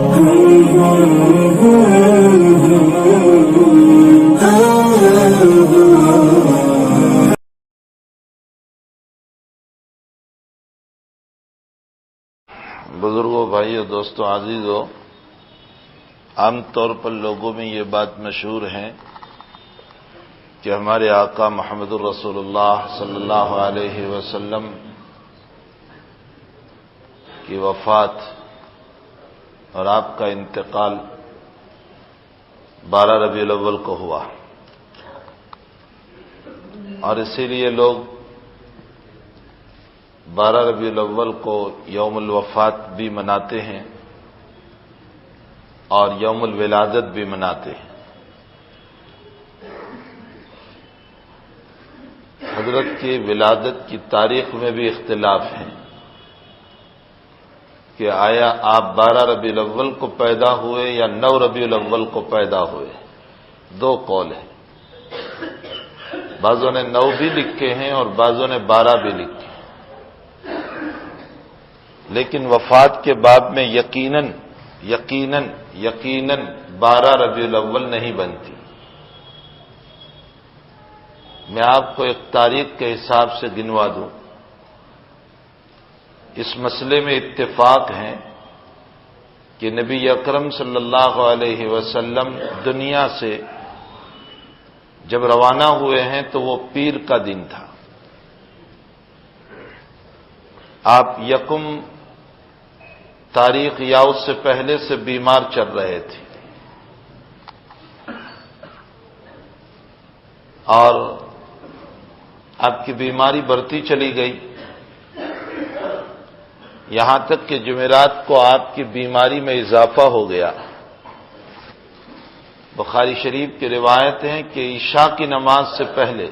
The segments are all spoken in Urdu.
بزرگوں، بھائیوں، دوستوں، عزیزوں، عام طور پر لوگوں میں یہ بات مشہور ہے کہ ہمارے آقا محمد الرسول اللہ صلی اللہ علیہ وسلم کی وفات اور آپ کا انتقال 12 ربیع الاول کو ہوا، اور اسی لیے لوگ 12 ربیع الاول کو یوم الوفات بھی مناتے ہیں اور یوم الولادت بھی مناتے ہیں۔ حضرت کی ولادت کی تاریخ میں بھی اختلاف ہے کہ آیا آپ 12 ربیع الاول کو پیدا ہوئے یا 9 ربیع الاول کو پیدا ہوئے، دو قول ہیں۔ بعضوں نے 9 بھی لکھے ہیں اور بعضوں نے 12 بھی لکھے ہیں، لیکن وفات کے باب میں یقیناً 12 ربیع الاول نہیں بنتی۔ میں آپ کو ایک تاریخ کے حساب سے گنوا دوں۔ اس مسئلے میں اتفاق ہے کہ نبی اکرم صلی اللہ علیہ وسلم دنیا سے جب روانہ ہوئے ہیں تو وہ پیر کا دن تھا۔ آپ یکم تاریخ یا اس سے پہلے سے بیمار چل رہے تھے، اور آپ کی بیماری بڑھتی چلی گئی، یہاں تک کہ جمعرات کو آپ کی بیماری میں اضافہ ہو گیا۔ بخاری شریف کی روایت ہے کہ عشاء کی نماز سے پہلے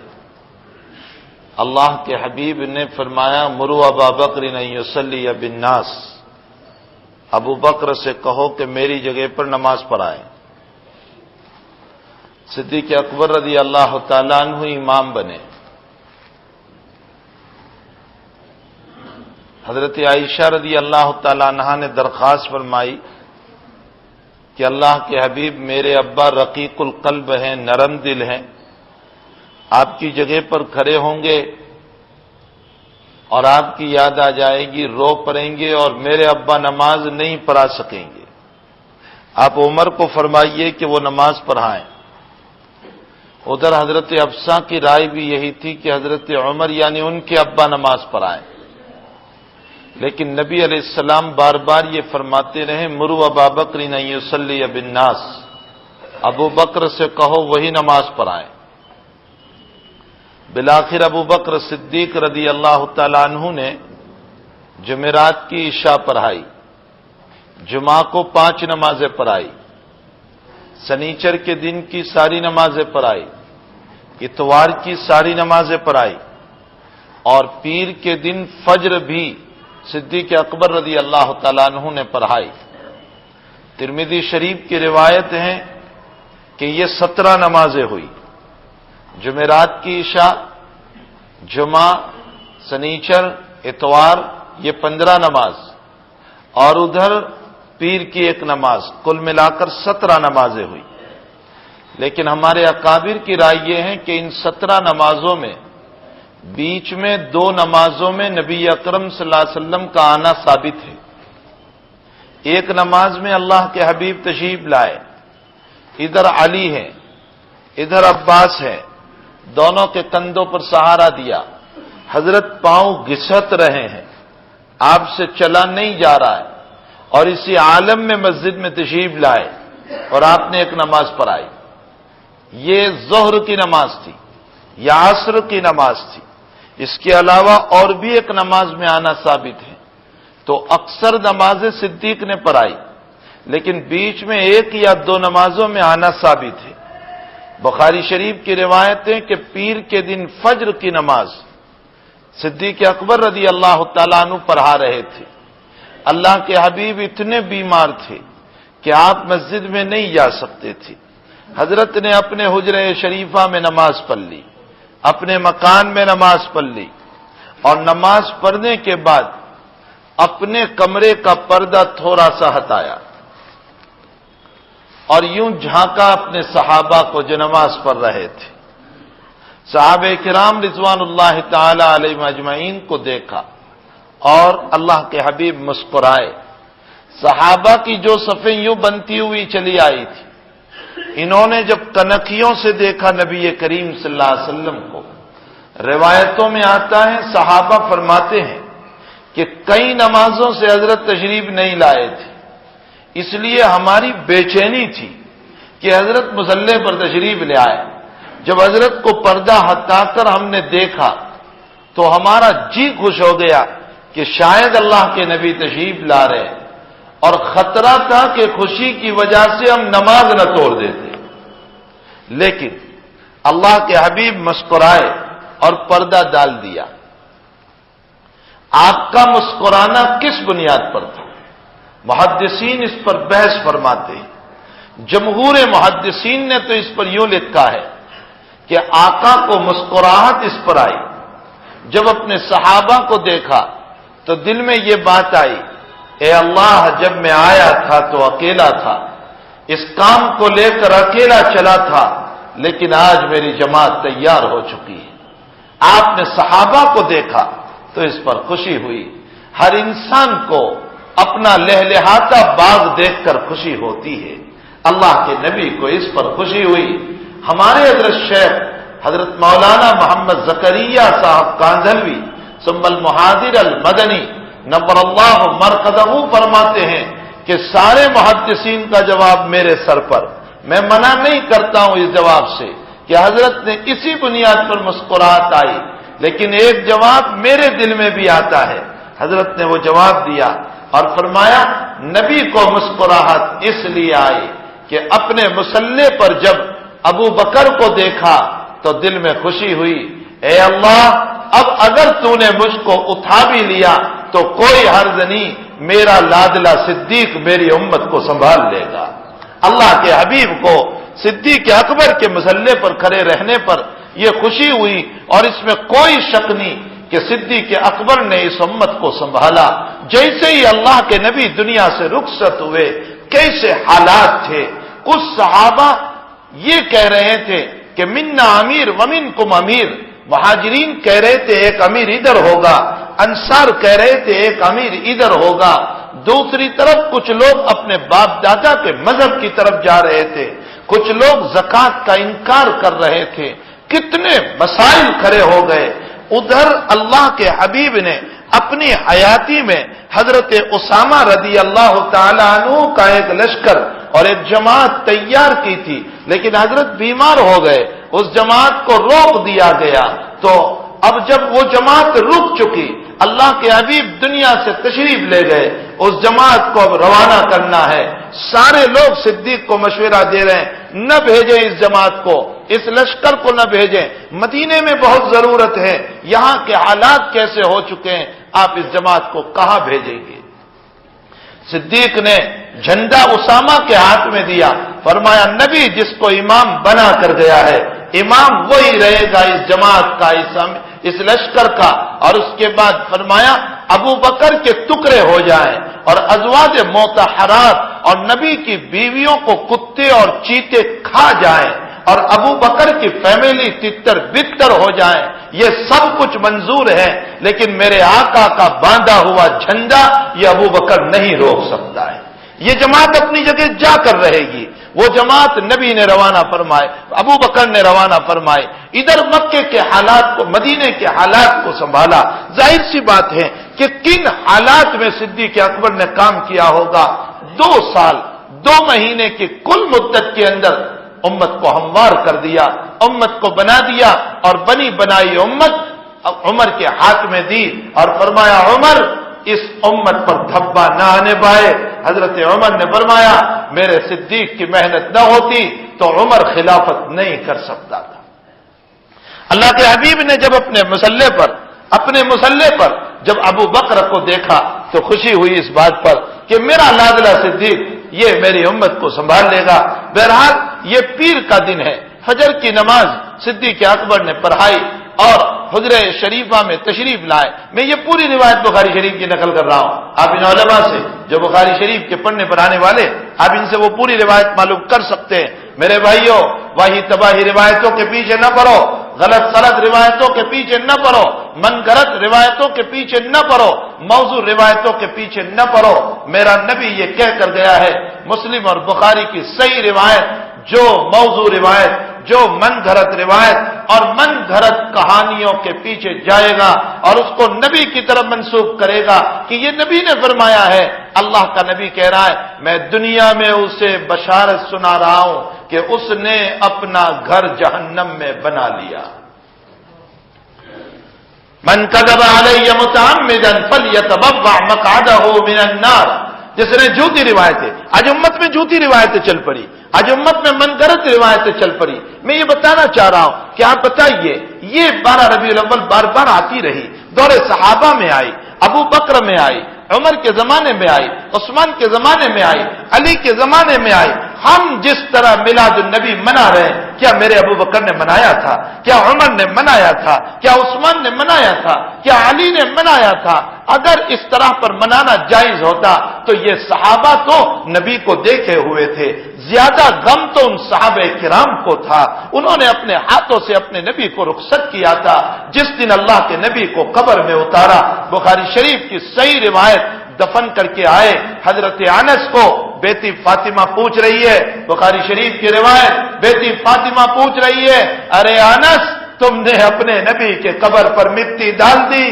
اللہ کے حبیب نے فرمایا، مروا ابا بکر ان یصلی بالناس، ابو بکر سے کہو کہ میری جگہ پر نماز پڑھائیں۔ صدیق اکبر رضی اللہ تعالیٰ عنہ امام بنے۔ حضرت عائشہ رضی اللہ تعالیٰ عنہا نے درخواست فرمائی کہ اللہ کے حبیب، میرے ابا رقیق القلب ہیں، نرم دل ہیں، آپ کی جگہ پر کھڑے ہوں گے اور آپ کی یاد آ جائے گی، رو پڑیں گے اور میرے ابا نماز نہیں پڑھا سکیں گے، آپ عمر کو فرمائیے کہ وہ نماز پڑھائیں۔ ادھر حضرت حفصہ کی رائے بھی یہی تھی کہ حضرت عمر یعنی ان کے ابا نماز پڑھائیں، لیکن نبی علیہ السلام بار بار یہ فرماتے رہے، مروا ابا بکر ان یصلی بالناس، ابو بکر سے کہو وہی نماز پڑھائیں۔ بالآخر ابو بکر صدیق رضی اللہ تعالیٰ عنہ نے جمعرات کی عشاء پڑھائی، جمعہ کو 5 نمازیں پڑھائی، سنیچر کے دن کی ساری نمازیں پڑھائی، اتوار کی ساری نمازیں پڑھائی، اور پیر کے دن فجر بھی صدیق اکبر رضی اللہ تعالیٰ عنہ نے پڑھائی۔ ترمذی شریف کی روایت ہے کہ یہ 17 نمازیں ہوئی، جمعرات کی عشاء، جمعہ، سنیچر، اتوار، یہ 15 نماز، اور ادھر پیر کی 1 نماز، کل ملا کر 17 نمازیں ہوئی۔ لیکن ہمارے اکابر کی رائے یہ ہے کہ ان 17 نمازوں میں بیچ میں 2 نمازوں میں نبی اکرم صلی اللہ علیہ وسلم کا آنا ثابت ہے۔ ایک نماز میں اللہ کے حبیب تشریف لائے، ادھر علی ہے، ادھر عباس ہے، دونوں کے کندھوں پر سہارا دیا، حضرت پاؤں گھسٹ رہے ہیں، آپ سے چلا نہیں جا رہا ہے، اور اسی عالم میں مسجد میں تشریف لائے اور آپ نے 1 نماز پڑھائی۔ یہ ظہر کی نماز تھی یا عصر کی نماز تھی۔ اس کے علاوہ اور بھی 1 نماز میں آنا ثابت ہے، تو اکثر نمازیں صدیق نے پڑھائی، لیکن بیچ میں 1 یا 2 نمازوں میں آنا ثابت ہے۔ بخاری شریف کی روایت ہے کہ پیر کے دن فجر کی نماز صدیق اکبر رضی اللہ تعالیٰ عنہ پڑھا رہے تھے۔ اللہ کے حبیب اتنے بیمار تھے کہ آپ مسجد میں نہیں جا سکتے تھے، حضرت نے اپنے حجرہ شریفہ میں نماز پڑھ لی، اپنے مکان میں نماز پڑھ لی، اور نماز پڑھنے کے بعد اپنے کمرے کا پردہ تھوڑا سا ہٹایا، اور یوں جھانکا اپنے صحابہ کو جو نماز پڑھ رہے تھے. صحابہ کرام رضوان اللہ تعالی علیہم اجمعین کو دیکھا اور اللہ کے حبیب مسکرائے. صحابہ کی جو صفیں یوں بنتی ہوئی چلی آئی تھی، انہوں نے جب کنکھیوں سے دیکھا نبی کریم صلی اللہ علیہ وسلم کو، روایتوں میں آتا ہے صحابہ فرماتے ہیں کہ کئی نمازوں سے حضرت تشریف نہیں لائے تھے، اس لیے ہماری بے چینی تھی کہ حضرت مصلی پر تشریف لے آئے. جب حضرت کو پردہ ہٹا کر ہم نے دیکھا تو ہمارا جی خوش ہو گیا کہ شاید اللہ کے نبی تشریف لا رہے، اور خطرہ تھا کہ خوشی کی وجہ سے ہم نماز نہ توڑ دیتے. لیکن اللہ کے حبیب مسکرائے اور پردہ ڈال دیا. آپ کا مسکرانا کس بنیاد پر تھا؟ محدثین اس پر بحث فرماتے ہیں. جمہور محدثین نے تو اس پر یوں لکھا ہے کہ آقا کو مسکراہٹ اس پر آئی، جب اپنے صحابہ کو دیکھا تو دل میں یہ بات آئی، اے اللہ، جب میں آیا تھا تو اکیلا تھا، اس کام کو لے کر اکیلا چلا تھا، لیکن آج میری جماعت تیار ہو چکی ہے. آپ نے صحابہ کو دیکھا تو اس پر خوشی ہوئی. ہر انسان کو اپنا لہلہاتا باغ دیکھ کر خوشی ہوتی ہے. اللہ کے نبی کو اس پر خوشی ہوئی. ہمارے حضرت شیخ حضرت مولانا محمد زکریا صاحب کاندھلوی ثم المحاضر المدنی نور اللہ مرقدہ فرماتے ہیں کہ سارے محدثین کا جواب میرے سر پر، میں منع نہیں کرتا ہوں اس جواب سے کہ حضرت نے اسی بنیاد پر مسکراہٹ آئی، لیکن ایک جواب میرے دل میں بھی آتا ہے. حضرت نے وہ جواب دیا اور فرمایا نبی کو مسکراہٹ اس لیے آئی کہ اپنے مصلی پر جب ابو بکر کو دیکھا تو دل میں خوشی ہوئی، اے اللہ، اب اگر تو نے مجھ کو اٹھا بھی لیا تو کوئی حرج نہیں، میرا لادلہ صدیق میری امت کو سنبھال لے گا. اللہ کے حبیب کو صدیق اکبر کے مصلی پر کھڑے رہنے پر یہ خوشی ہوئی، اور اس میں کوئی شک نہیں کہ صدیق اکبر نے اس امت کو سنبھالا. جیسے ہی اللہ کے نبی دنیا سے رخصت ہوئے، کیسے حالات تھے. کچھ صحابہ یہ کہہ رہے تھے کہ منا امیر ومنکم امیر. مہاجرین کہہ رہے تھے ایک امیر ادھر ہوگا، انصار کہہ رہے تھے ایک امیر ادھر ہوگا. دوسری طرف کچھ لوگ اپنے باپ دادا کے مذہب کی طرف جا رہے تھے، کچھ لوگ زکوٰۃ کا انکار کر رہے تھے. کتنے مسائل کھڑے ہو گئے. ادھر اللہ کے حبیب نے اپنی حیاتی میں حضرت اسامہ رضی اللہ تعالی عنہ کا ایک لشکر اور ایک جماعت تیار کی تھی، لیکن حضرت بیمار ہو گئے، اس جماعت کو روک دیا گیا. تو اب جب وہ جماعت رک چکی، اللہ کے حبیب دنیا سے تشریف لے گئے، اس جماعت کو اب روانہ کرنا ہے. سارے لوگ صدیق کو مشورہ دے رہے ہیں نہ بھیجیں اس جماعت کو، اس لشکر کو نہ بھیجیں، مدینے میں بہت ضرورت ہے، یہاں کے حالات کیسے ہو چکے ہیں، آپ اس جماعت کو کہاں بھیجیں گے؟ صدیق نے جھنڈا اسامہ کے ہاتھ میں دیا، فرمایا نبی جس کو امام بنا کر گیا ہے، امام وہی رہے گا اس جماعت کا، اس لشکر کا. اور اس کے بعد فرمایا ابو بکر کے ٹکڑے ہو جائیں اور ازواج مطہرات اور نبی کی بیویوں کو کتے اور چیتے کھا جائیں، اور ابو بکر کی فیملی تتر بتر ہو جائیں. یہ سب کچھ منظور ہے، لیکن میرے آقا کا باندھا ہوا جھنڈا یہ ابو بکر نہیں روک سکتا ہے. یہ جماعت اپنی جگہ جا کر رہے گی. وہ جماعت نبی نے روانہ فرمائے، ابو بکر نے روانہ فرمائے. ادھر مکے کے حالات کو، مدینے کے حالات کو سنبھالا. ظاہر سی بات ہے کہ کن حالات میں صدیق اکبر نے کام کیا ہوگا. 2 سال 2 مہینے کی کل مدت کے اندر امت کو ہموار کر دیا، امت کو بنا دیا، اور بنی بنائی امت عمر کے ہاتھ میں دی اور فرمایا عمر اس امت پر دھبا نہ آنے پائے. حضرت عمر نے فرمایا میرے صدیق کی محنت نہ ہوتی تو عمر خلافت نہیں کر سکتا تھا. اللہ کے حبیب نے جب اپنے مصلی پر جب ابو بکر کو دیکھا تو خوشی ہوئی اس بات پر کہ میرا لادلہ صدیق یہ میری امت کو سنبھال لے گا. بہرحال یہ پیر کا دن ہے. فجر کی نماز صدیق اکبر نے پڑھائی اور حجرہ شریفہ میں تشریف لائے. میں یہ پوری روایت بخاری شریف کی نقل کر رہا ہوں. آپ ان علماء سے جو بخاری شریف کے پڑھنے پڑھانے والے، آپ ان سے وہ پوری روایت معلوم کر سکتے ہیں. میرے بھائیوں، وہی تباہی روایتوں کے پیچھے نہ پڑو، غلط روایتوں کے پیچھے نہ پڑو، من گھڑت روایتوں کے پیچھے نہ پڑو، موضوع روایتوں کے پیچھے نہ پڑو. میرا نبی یہ کہہ کر گیا ہے، مسلم اور بخاری کی صحیح روایت، جو موضوع روایت، جو من گھڑت روایت اور من گھڑت کہانیوں کے پیچھے جائے گا اور اس کو نبی کی طرف منسوب کرے گا کہ یہ نبی نے فرمایا ہے، اللہ کا نبی کہہ رہا ہے، میں دنیا میں اسے بشارت سنا رہا ہوں کہ اس نے اپنا گھر جہنم میں بنا لیا. من کذب علی متعمدا فلیتبوأ مقعدہ من النار. جس نے جھوٹی روایتیں، آج امت میں جھوٹی روایتیں چل پڑی، آج امت میں من گھڑت روایتیں چل پڑی. میں یہ بتانا چاہ رہا ہوں کہ آپ بتائیے، یہ 12 ربیع الاول بار بار آتی رہی، دور صحابہ میں آئی، ابو بکر میں آئی، عمر کے زمانے میں آئی، عثمان کے زمانے میں آئی، علی کے زمانے میں آئی. ہم جس طرح میلاد النبی منا رہے ہیں، کیا میرے ابو بکر نے منایا تھا؟ کیا عمر نے منایا تھا؟ کیا عثمان نے منایا تھا؟ کیا علی نے منایا تھا؟ اگر اس طرح پر منانا جائز ہوتا تو یہ صحابہ تو نبی کو دیکھے ہوئے تھے. زیادہ غم تو ان صحابہ کرام کو تھا، انہوں نے اپنے ہاتھوں سے اپنے نبی کو رخصت کیا تھا جس دن اللہ کے نبی کو قبر میں اتارا. بخاری شریف کی صحیح روایت، دفن کر کے آئے حضرت انس کو بیٹی فاطمہ پوچھ رہی ہے، بخاری شریف کی روایت، بیٹی فاطمہ پوچھ رہی ہے، ارے انس، تم نے اپنے نبی کے قبر پر مٹی ڈال دی،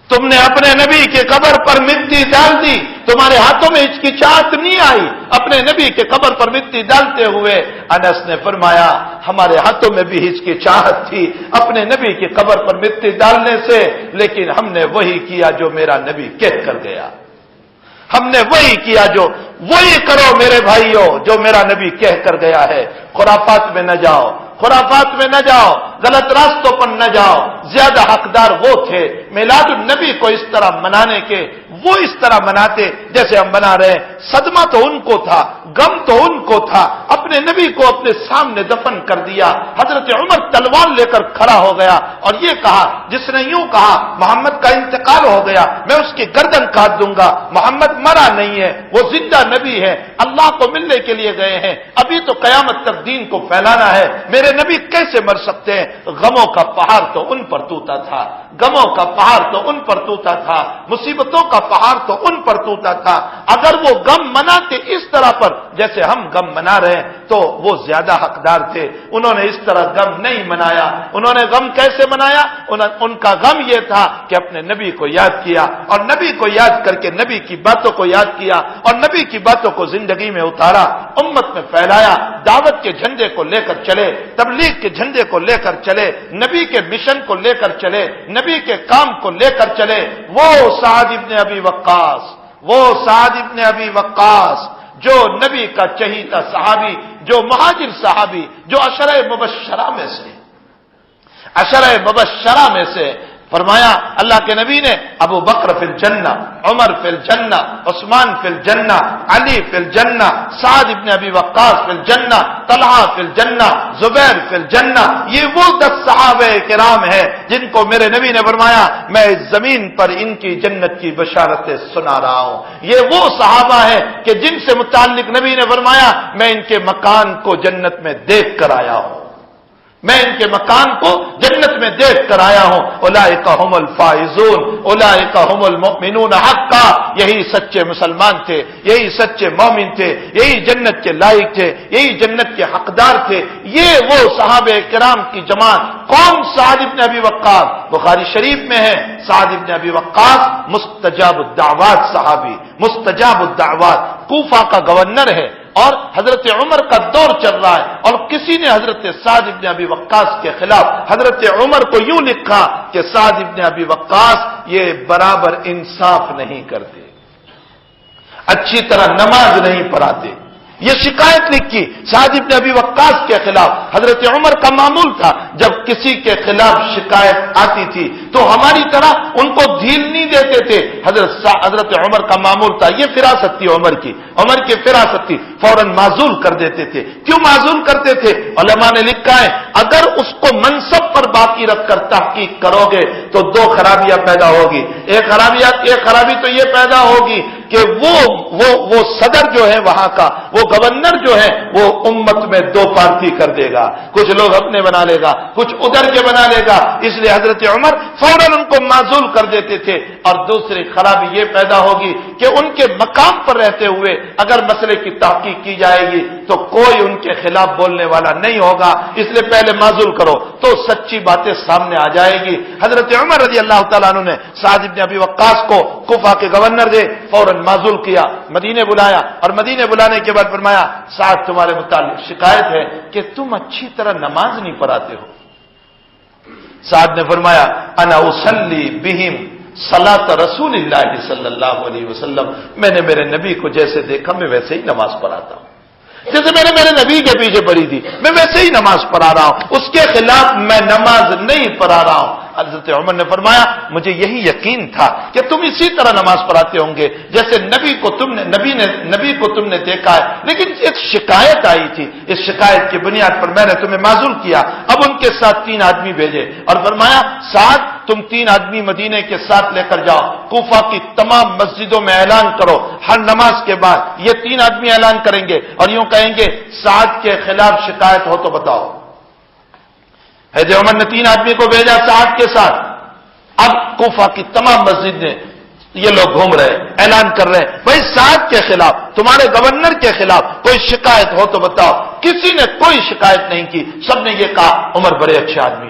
تم نے اپنے نبی کے قبر پر مٹی ڈال دی، تمہارے ہاتھوں میں ہچکچاہٹ نہیں آئی اپنے نبی کے قبر پر مٹی ڈالتے ہوئے؟ انس نے فرمایا، ہمارے ہاتھوں میں بھی ہچکچاہٹ تھی اپنے نبی کی قبر پر مٹی ڈالنے سے، لیکن ہم نے وہی کیا جو میرا نبی کہہ کر گیا. ہم نے وہی کیا، جو وہی کرو میرے بھائیوں جو میرا نبی کہہ کر گیا ہے. خرافات میں نہ جاؤ، خرافات میں نہ جاؤ، غلط راستوں پر نہ جاؤ. زیادہ حقدار وہ تھے میلاد النبی کو اس طرح منانے کے، وہ اس طرح مناتے جیسے ہم منا رہے ہیں. صدمہ تو ان کو تھا، غم تو ان کو تھا، اپنے نبی کو اپنے سامنے دفن کر دیا. حضرت عمر تلوار لے کر کھڑا ہو گیا اور یہ کہا، جس نے یوں کہا محمد کا انتقال ہو گیا، میں اس کی گردن کاٹ دوں گا. محمد مرا نہیں ہے، وہ زندہ نبی ہے، اللہ کو ملنے کے لیے گئے ہیں، ابھی تو قیامت تک دین کو پھیلانا ہے، میرے نبی کیسے مر سکتے ہیں؟ غموں کا پہاڑ تو ان پر ٹوٹا تھا، غموں کا پہاڑ تو ان پر ٹوٹا تھا، مصیبتوں کا پہاڑ تو ان پر ٹوٹا تھا. اگر وہ غم مناتے اس طرح پر جیسے ہم غم منا رہے ہیں تو وہ زیادہ حقدار تھے. انہوں نے اس طرح غم نہیں منایا. انہوں نے غم کیسے منایا؟ ان کا غم یہ تھا کہ اپنے نبی کو یاد کیا اور نبی کو یاد کر کے نبی کی باتوں کو یاد کیا اور نبی کی باتوں کو زندگی میں اتارا، امت میں پھیلایا، دعوت کے جھنڈے کو لے کر چلے، تبلیغ کے جھنڈے کو لے کر چلے، نبی کے مشن کو لے کر چلے، نبی کے کام کو لے کر چلے. وہ سعد ابن ابی وقاص، وہ سعد ابن ابی وقاص جو نبی کا چہیتا صحابی، جو مہاجر صحابی، جو عشرہ مبشرہ میں سے، عشرہ مبشرہ میں سے فرمایا اللہ کے نبی نے، ابو بکر فی الجنہ، عمر فی الجنہ، عثمان فی الجنہ، علی فی الجنہ، سعد ابن ابی وقاص فی الجنہ، طلحہ فی الجنہ، زبیر فی الجنہ. یہ وہ 10 صحابہ کرام ہیں جن کو میرے نبی نے فرمایا میں اس زمین پر ان کی جنت کی بشارتیں سنا رہا ہوں. یہ وہ صحابہ ہیں کہ جن سے متعلق نبی نے فرمایا میں ان کے مکان کو جنت میں دیکھ کر آیا ہوں، میں ان کے مکان کو جنت میں دیکھ کر آیا ہوں. اولئک هم الفائزون، اولئک هم المؤمنون حقا. یہی سچے مسلمان تھے، یہی سچے مومن تھے، یہی جنت کے لائق تھے، یہی جنت کے حقدار تھے. یہ وہ صحابہ کرام کی جماعت. کون؟ سعد ابن ابی وقاص. بخاری شریف میں ہے سعد ابن ابی وقاص مستجاب الدعوات صحابی، مستجاب الدعوات، کوفہ کا گورنر ہے اور حضرت عمر کا دور چل رہا ہے، اور کسی نے حضرت سعد ابن ابی وقاص کے خلاف حضرت عمر کو یوں لکھا کہ سعد ابن ابی وقاص یہ برابر انصاف نہیں کرتے، اچھی طرح نماز نہیں پڑھاتے. یہ شکایت لکھی سعد ابن ابی وقاص کے خلاف. حضرت عمر کا معمول تھا جب کسی کے خلاف شکایت آتی تھی تو ہماری طرح ان کو ڈھیل نہیں دیتے تھے. حضرت عمر کا معمول تھا، یہ فراست تھی عمر کی فراست تھی، فوراً معزول کر دیتے تھے. کیوں معزول کرتے تھے؟ علماء نے لکھا ہے اگر اس کو منصب پر باقی رکھ کر تحقیق کرو گے تو دو خرابیاں پیدا ہوگی. ایک خرابی تو یہ پیدا ہوگی کہ وہ صدر جو ہے وہاں کا، وہ گورنر جو ہے وہ امت میں دو پارٹی کر دے گا، کچھ لوگ اپنے بنا لے گا، کچھ ادھر کے بنا لے گا. اس لیے حضرت عمر فوراً ان کو معزول کر دیتے تھے. اور دوسری خرابی یہ پیدا ہوگی کہ ان کے مقام پر رہتے ہوئے اگر مسئلے کی تحقیق کی جائے گی تو کوئی ان کے خلاف بولنے والا نہیں ہوگا. اس لیے پہلے معزول کرو تو سچی باتیں سامنے آ جائے گی. حضرت عمر رضی اللہ تعالیٰ عنہ نے سعد بن ابی وقاص کو کوفہ کے گورنر دے فوراً معزول کیا، مدینے بلایا اور مدینے بلانے کے بعد فرمایا سعد تمہارے متعلق شکایت ہے کہ تم اچھی طرح نماز نہیں پڑھاتے ہو. سعد نے فرمایا انا اصلی بہم صلاۃ رسول اللہ صلی اللہ علیہ وسلم، میں نے میرے نبی کو جیسے دیکھا میں ویسے ہی نماز پڑھاتا ہوں، جیسے میں نے میرے نبی کے پیچھے پڑھی تھی میں ویسے ہی نماز پڑھا رہا ہوں، اس کے خلاف میں نماز نہیں پڑھا رہا ہوں. حضرت عمر نے فرمایا مجھے یہی یقین تھا کہ تم اسی طرح نماز پڑھاتے ہوں گے جیسے نبی کو تم نے دیکھا ہے. لیکن ایک شکایت آئی تھی، اس شکایت کی بنیاد پر میں نے تمہیں معزول کیا. اب ان کے ساتھ 3 آدمی بھیجے اور فرمایا ساتھ تم 3 آدمی مدینے کے ساتھ لے کر جاؤ، کوفہ کی تمام مسجدوں میں اعلان کرو، ہر نماز کے بعد یہ 3 آدمی اعلان کریں گے اور یوں کہیں گے سعد کے خلاف شکایت ہو تو بتاؤ. حضرت عمر نے 3 آدمی کو بھیجا سعد کے ساتھ. اب کوفہ کی تمام مسجد نے یہ لوگ گھوم رہے اعلان کر رہے ہیں بھائی سعد کے خلاف، تمہارے گورنر کے خلاف کوئی شکایت ہو تو بتاؤ. کسی نے کوئی شکایت نہیں کی، سب نے یہ کہا عمر بڑے اچھے آدمی،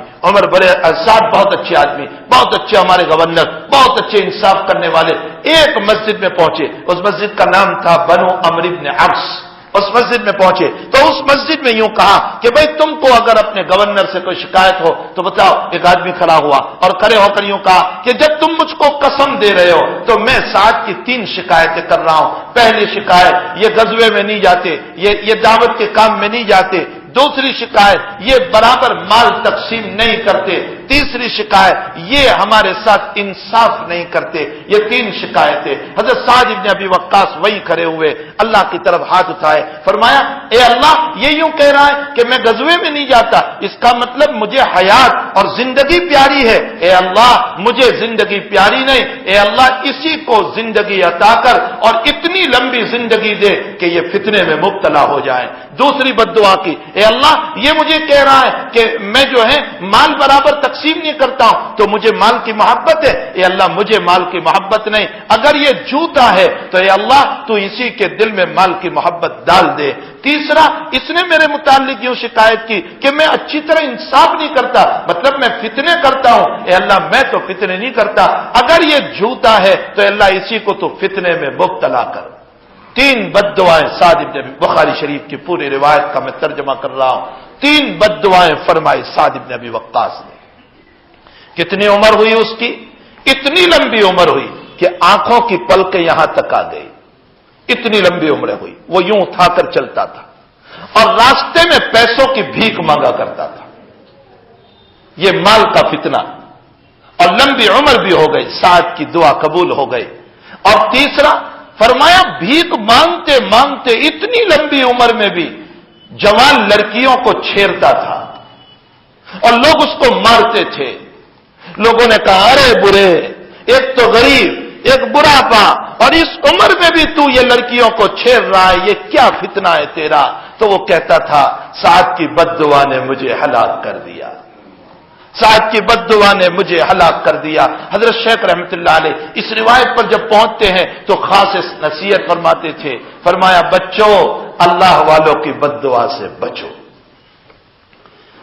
سعد بہت اچھے آدمی، بہت اچھے ہمارے گورنر، بہت اچھے انصاف کرنے والے. ایک مسجد میں پہنچے، اس مسجد کا نام تھا بنو عمرو بن عبس. اس مسجد میں پہنچے تو اس مسجد میں یوں کہا کہ بھئی تم کو اگر اپنے گورنر سے کوئی شکایت ہو تو بتاؤ. ایک آدمی کھڑا ہوا اور کھڑے ہو کر یوں کہا کہ جب تم مجھ کو قسم دے رہے ہو تو میں سعد کی 3 شکایتیں کر رہا ہوں. پہلی شکایت یہ غزوے میں نہیں جاتے، یہ دعوت کے کام میں نہیں جاتے. دوسری شکایت یہ برابر مال تقسیم نہیں کرتے. تیسری شکایت یہ ہمارے ساتھ انصاف نہیں کرتے. یہ 3 شکایتیں. حضرت سعد بن ابی وقاص وہیں کھڑے ہوئے اللہ کی طرف ہاتھ اٹھائے، فرمایا اے اللہ یہ یوں کہہ رہا ہے کہ میں غزوے میں نہیں جاتا، اس کا مطلب مجھے حیات اور زندگی پیاری ہے. اے اللہ مجھے زندگی پیاری نہیں، اے اللہ اسی کو زندگی عطا کر اور اتنی لمبی زندگی دے کہ یہ فتنے میں مبتلا ہو جائے. دوسری بددعا کی اے اللہ یہ مجھے کہہ رہا ہے کہ میں جو ہے مال برابر تقسیم نہیں کرتا ہوں تو مجھے مال کی محبت ہے. اے اللہ مجھے مال کی محبت نہیں، اگر یہ جھوٹا ہے تو اے اللہ تو اسی کے دل میں مال کی محبت ڈال دے. تیسرا اس نے میرے متعلق یوں شکایت کی کہ میں اچھی طرح انصاف نہیں کرتا، مطلب میں فتنے کرتا ہوں. اے اللہ میں تو فتنے نہیں کرتا، اگر یہ جھوٹا ہے تو اے اللہ اسی کو تو فتنے میں مبتلا کر. 3 بددعائیں سعد بن ابی، بخاری شریف کی پوری روایت کا میں ترجمہ کر رہا ہوں. 3 بددعائیں فرمائی سعد بن ابی وقاص نے. کتنی عمر ہوئی اس کی؟ اتنی لمبی عمر ہوئی کہ آنکھوں کی پلکیں یہاں تک آ گئی. اتنی لمبی عمر ہوئی. وہ یوں اٹھا کر چلتا تھا اور راستے میں پیسوں کی بھیک مانگا کرتا تھا. یہ مال کا فتنہ اور لمبی عمر بھی ہو گئی، سعد کی دعا قبول ہو گئی. اور تیسرا فرمایا بھیک مانگتے مانگتے اتنی لمبی عمر میں بھی جوان لڑکیوں کو چھیڑتا تھا اور لوگ اس کو مارتے تھے. لوگوں نے کہا ارے برے، ایک تو غریب ایک برا پا اور اس عمر میں بھی تو یہ لڑکیوں کو چھیڑ رہا ہے، یہ کیا فتنہ ہے تیرا؟ تو وہ کہتا تھا سعد کی بددعا نے مجھے ہلاک کر دیا، سعد کی بددعا نے مجھے ہلاک کر دیا. حضرت شیخ رحمت اللہ علیہ اس روایت پر جب پہنچتے ہیں تو خاص نصیحت فرماتے تھے، فرمایا بچو اللہ والوں کی بددعا سے بچو،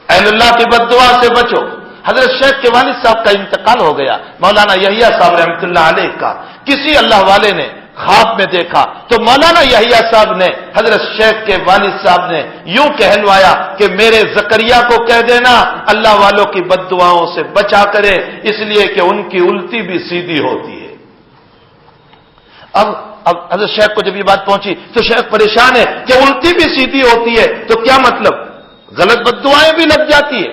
اہل اللہ کی بددعا سے بچو. حضرت شیخ کے والد صاحب کا انتقال ہو گیا، مولانا یحییٰ صاحب رحمت اللہ علیہ کا. کسی اللہ والے نے خواب میں دیکھا تو مولانا یحییٰ صاحب نے حضرت شیخ کے والد صاحب نے یوں کہلوایا کہ میرے زکریا کو کہہ دینا اللہ والوں کی بددعاؤں سے بچا کرے، اس لیے کہ ان کی الٹی بھی سیدھی ہوتی ہے. اب حضرت شیخ کو جب یہ بات پہنچی تو شیخ پریشان ہے کہ الٹی بھی سیدھی ہوتی ہے تو کیا مطلب؟ غلط بددعائیں بھی لگ جاتی ہے.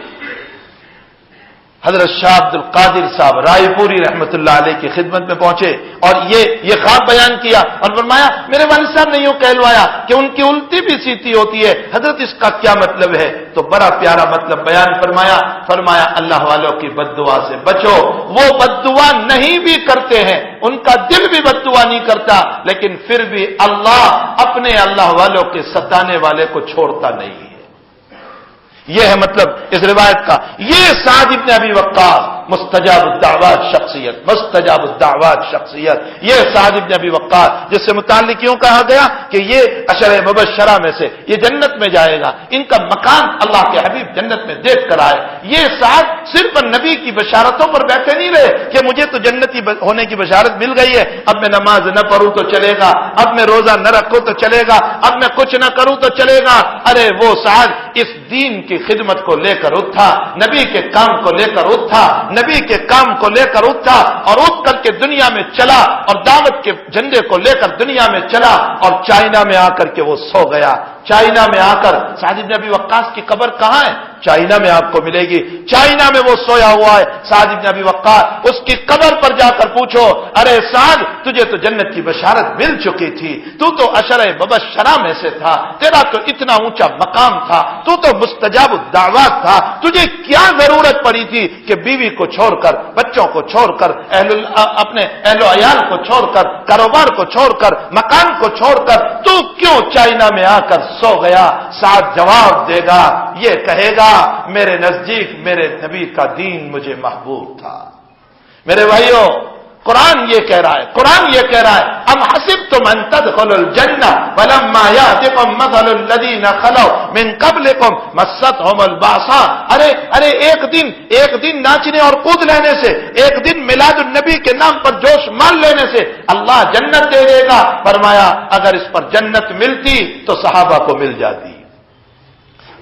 حضرت شاہ عبد القادر صاحب رائے پوری رحمت اللہ علیہ کی خدمت میں پہنچے اور یہ خواب بیان کیا اور فرمایا میرے والد صاحب نے یوں کہلوایا کہ ان کی الٹی بھی سیدھی ہوتی ہے، حضرت اس کا کیا مطلب ہے؟ تو بڑا پیارا مطلب بیان فرمایا اللہ والوں کی بد دعا سے بچو، وہ بد دعا نہیں بھی کرتے ہیں، ان کا دل بھی بد دعا نہیں کرتا، لیکن پھر بھی اللہ اپنے اللہ والوں کے ستانے والے کو چھوڑتا نہیں ہے۔ یہ ہے مطلب اس روایت کا۔ یہ سعد بن ابی وقاص مستجاب الدعوات شخصیت، یہ سعد بن ابی وقاص جس سے متعلق یوں کہا گیا کہ یہ عشرہ مبشرہ میں سے، یہ جنت میں جائے گا، ان کا مکان اللہ کے حبیب جنت میں دیکھ کر آئے۔ یہ سعد صرف نبی کی بشارتوں پر بیٹھے نہیں رہے کہ مجھے تو جنتی ہونے کی بشارت مل گئی ہے، اب میں نماز نہ پڑھوں تو چلے گا، اب میں روزہ نہ رکھوں تو چلے گا، اب میں کچھ نہ کروں تو چلے گا۔ ارے وہ سعد اس دین کی خدمت کو لے کر اٹھا، نبی کے کام کو لے کر اٹھا، نبی کے کام کو لے کر اٹھا اور اٹھ کر کے دنیا میں چلا اور دعوت کے جھنڈے کو لے کر دنیا میں چلا اور چائنا میں آ کر کے وہ سو گیا۔ چائنا میں آ کر سعد بن ابی وقاص کی قبر کہاں ہے؟ چائنا میں آپ کو ملے گی، چائنا میں وہ سویا ہوا ہے سعد بن ابی وقاص۔ اس کی قبر پر جا کر پوچھو، ارے سعد تجھے تو جنت کی بشارت مل چکی تھی، تو عشرہ مبشرہ میں سے تھا، تیرا تو اتنا اونچا مقام تھا، تو مستجاب الدعوات تھا، تجھے کیا ضرورت پڑی تھی کہ بیوی کو چھوڑ کر، بچوں کو چھوڑ کر، اپنے اہل و عیال کو چھوڑ کر، کاروبار کو چھوڑ کر، مکان کو چھوڑ کر تو کیوں چائنا میں آ کر سو گیا؟ سعد جواب دے گا، یہ کہے گا میرے نزدیک میرے نبی کا دین مجھے محبوب تھا۔ میرے بھائیوں، قرآن یہ کہہ رہا ہے ام حسبتم ان تدخلوا الجنہ ولما یأتکم مثل الذین خلوا من قبلکم مستهم البأساء۔ ارے ایک دن ناچنے اور کود لینے سے، ایک دن میلاد النبی کے نام پر جوش مان لینے سے اللہ جنت دے دے گا۔ فرمایا اگر اس پر جنت ملتی تو صحابہ کو مل جاتی۔